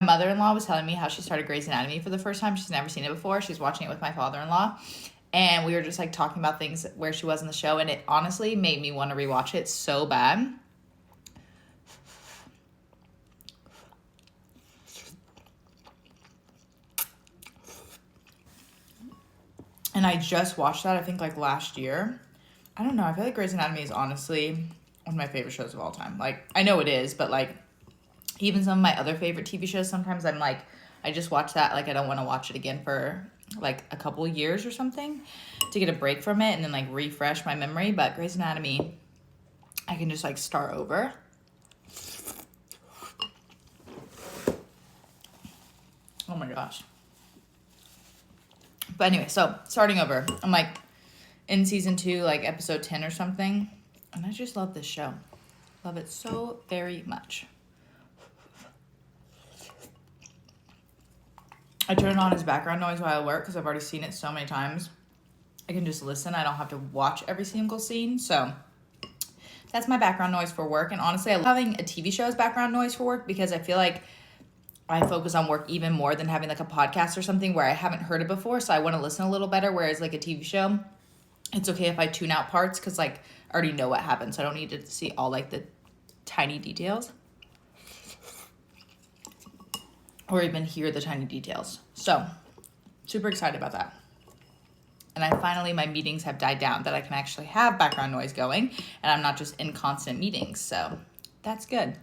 mother-in-law was telling me how she started Grey's Anatomy for the first time. She's never seen it before. She's watching it with my father-in-law. And we were just like talking about things where she was in the show. And it honestly made me want to rewatch it so bad. And I just watched that, I think, like last year. I don't know. I feel like Grey's Anatomy is honestly one of my favorite shows of all time. Like, I know it is, but like, even some of my other favorite TV shows, sometimes I'm like, I just watch that. Like, I don't want to watch it again for like a couple of years or something to get a break from it and then like refresh my memory. But Grey's Anatomy, I can just like start over. Oh my gosh. But anyway, so starting over, I'm like in season 2, like episode 10 or something. And I just love this show. Love it so very much. I turn it on as background noise while I work because I've already seen it so many times. I can just listen. I don't have to watch every single scene. So that's my background noise for work. And honestly, I love having a TV show as background noise for work because I feel like I focus on work even more than having like a podcast or something where I haven't heard it before. So I want to listen a little better. Whereas like a TV show, it's okay if I tune out parts because like I already know what happens. So I don't need to see all like the tiny details or even hear the tiny details. So super excited about that. And my meetings have died down that I can actually have background noise going and I'm not just in constant meetings. So that's good.